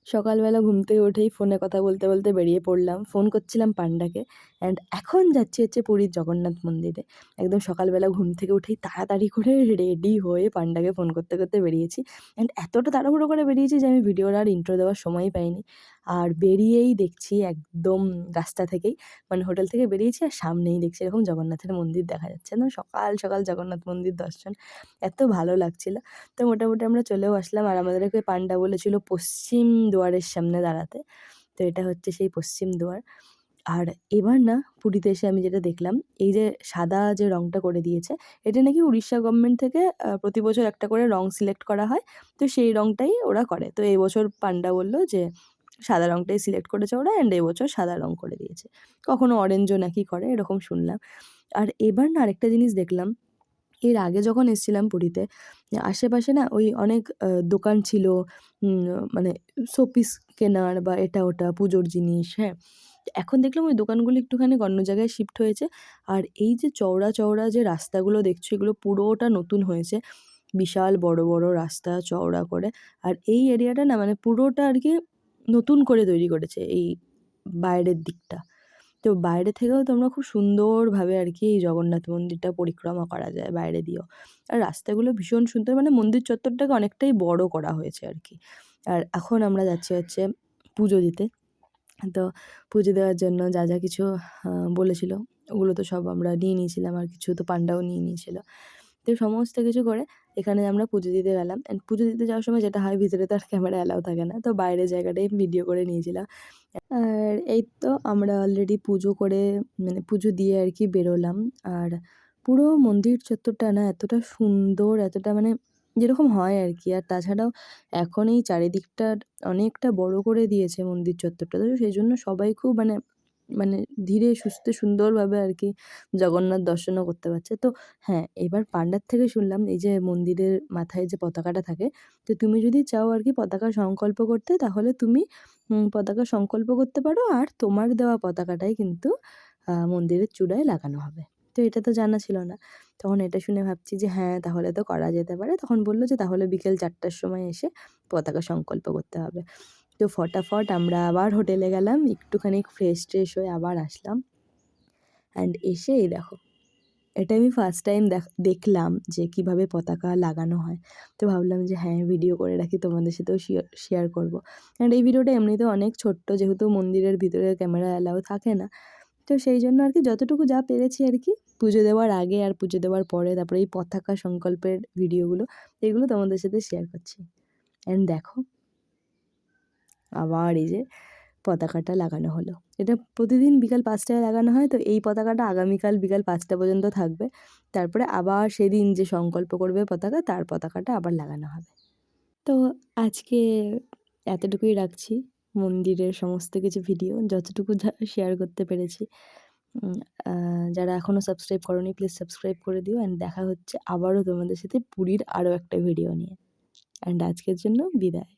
সকালবেলা ঘুম থেকে উঠেই ফোনে কথা বলতে বলতে বেরিয়ে পড়লাম, ফোন করছিলাম পান্ডাকে। অ্যান্ড এখন যাচ্ছি হচ্ছে পুরীর জগন্নাথ মন্দিরে। একদম সকালবেলা ঘুম থেকে উঠেই তাড়াতাড়ি করে রেডি হয়ে পান্ডাকে ফোন করতে করতে বেরিয়েছি। অ্যান্ড এতটা তাড়াহুড়ো করে বেরিয়েছি যে আমি ভিডিওর আর ইন্ট্রো দেওয়ার সময়ই পাইনি। আর বেরিয়েই দেখছি একদম রাস্তা থেকেই, মানে হোটেল থেকে বেরিয়েছি আর সামনেই দেখছি এরকম জগন্নাথের মন্দির দেখা যাচ্ছে। একদম সকাল সকাল জগন্নাথ মন্দির দর্শন এত ভালো লাগছিল। তো মোটামুটি আমরা চলেও আসলাম, আর আমাদেরকে পান্ডা বলেছিল পশ্চিম দুয়ারের সামনে দাঁড়াতে। তো এটা হচ্ছে সেই পশ্চিম দুয়ার। আর এবার না পুরীতে এসে আমি যেটা দেখলাম, এই যে সাদা যে রংটা করে দিয়েছে, এটা নাকি উড়িষ্যা গভর্নমেন্ট থেকে প্রতি বছর একটা করে রং সিলেক্ট করা হয়। তো সেই রংটাই ওরা করে। তো এই বছর পান্ডা বলল যে সাদা রংটাই সিলেক্ট করেছে ওরা, অ্যান্ড এবছর সাদা রং করে দিয়েছে। কখনো অরেঞ্জও নাকি করে, এরকম শুনলাম। আর এবার না আরেকটা জিনিস দেখলাম, এর আগে যখন এসেছিলাম পুরীতে, আশেপাশে না ওই অনেক দোকান ছিল, উম মানে শোপিস কেনার বা এটা ওটা পুজোর জিনিস, হ্যাঁ? এখন দেখলাম ওই দোকানগুলো একটুখানি অন্য জায়গায় শিফট হয়েছে। আর এই যে চওড়া চওড়া যে রাস্তাগুলো দেখছো, এগুলো পুরোটা নতুন হয়েছে। বিশাল বড় বড় রাস্তা চওড়া করে। আর এই এরিয়াটা না মানে পুরোটা আর কি নতুন করে তৈরি করেছে এই বাইরের দিকটা। তো বাইরে থেকেও তোমরা খুব সুন্দরভাবে আর কি এই জগন্নাথ মন্দিরটা পরিক্রমা করা যায় বাইরে দিয়েও। আর রাস্তাগুলো ভীষণ সুন্দর, মানে মন্দির চত্বরটাকে অনেকটাই বড় করা হয়েছে আর কি। আর এখন আমরা যাচ্ছি হচ্ছে পুজো দিতে। তো পুজো দেওয়ার জন্য যা যা কিছু বলেছিল, ওগুলো তো সব আমরা নিয়ে নিয়েছিলাম, আর কিছু তো পান্ডাও নিয়ে নিয়েছিল। তো সমস্ত কিছু করে এখানে আমরা পুজো দিতে গেলাম। অ্যান্ড পুজো দিতে যাওয়ার সময় যেটা হয়, ভিতরে তো আর ক্যামেরা অ্যালাউ থাকে না, তো বাইরের জায়গাটাই ভিডিও করে নিয়েছিলাম। আর এই তো আমরা অলরেডি পুজো করে, মানে পুজো দিয়ে আর কি বেরোলাম। আর পুরো মন্দির চত্বরটা না এতটা সুন্দর, এতটা মানে যেরকম হয় আর কি। আর তাছাড়াও এখন এই চারিদিকটা অনেকটা বড় করে দিয়েছে মন্দির চত্বরটা, তো সেই জন্য সবাই খুব মানে মানে ধীরে সুস্থে সুন্দরভাবে আর কি জগন্নাথ দর্শনও করতে পারছে। তো হ্যাঁ, এবার পান্ডার থেকে শুনলাম এই যে মন্দিরের মাথায় যে পতাকাটা থাকে, তো তুমি যদি চাও আর কি পতাকা সংকল্প করতে, তাহলে তুমি পতাকা সংকল্প করতে পারো, আর তোমার দেওয়া পতাকাটাই কিন্তু মন্দিরের চূড়ায় লাগানো হবে। তো এটা তো জানা ছিল না। তখন এটা শুনে ভাবছি যে হ্যাঁ, তাহলে তো করা যেতে পারে। তখন বলল যে তাহলে বিকেল ৪টার সময় এসে পতাকা সংকল্প করতে হবে। তো ফটাফট আমরা আবার হোটেলে গেলাম, একটুখানি ফ্রেশ-ট্রেশ হয়ে আবার আসলাম। অ্যান্ড এসে এই দেখো, এটা আমি ফার্স্ট টাইম দেখলাম যে কীভাবে পতাকা লাগানো হয়। তো ভাবলাম যে হ্যাঁ, ভিডিও করে রাখি, তোমাদের সাথেও শেয়ার করব। অ্যান্ড এই ভিডিওটা এমনিতেও অনেক ছোট্ট, যেহেতু মন্দিরের ভিতরে ক্যামেরা অ্যালাউ থাকে না। তো সেই জন্য আর কি যতটুকু যা পেরেছি আর কি, পুজো দেওয়ার আগে আর পুজো দেওয়ার পরে, তারপরে এই পতাকা সংকল্পের ভিডিওগুলো, এগুলো তোমাদের সাথে শেয়ার করছি। অ্যান্ড দেখো, আবার এই যে পতাকাটা লাগানো হলো। এটা প্রতিদিন বিকাল ৫টায় লাগানো হয়। তো এই পতাকাটা আগামীকাল বিকাল ৫টা পর্যন্ত থাকবে। তারপরে আবার সেদিন যে সংকল্প করবে পতাকা, তার পতাকাটা আবার লাগানো হবে। তো আজকে এতটুকুই রাখছি। মন্দিরের সমস্ত কিছু ভিডিও যতটুকু যা শেয়ার করতে পেরেছি। উম আ যারা এখনও সাবস্ক্রাইব করোনি, প্লিজ সাবস্ক্রাইব করে দিও। অ্যান্ড দেখা হচ্ছে আবারও তোমাদের সাথে পুরীর আরও একটা ভিডিও নিয়ে। অ্যান্ড আজকের জন্য বিদায়।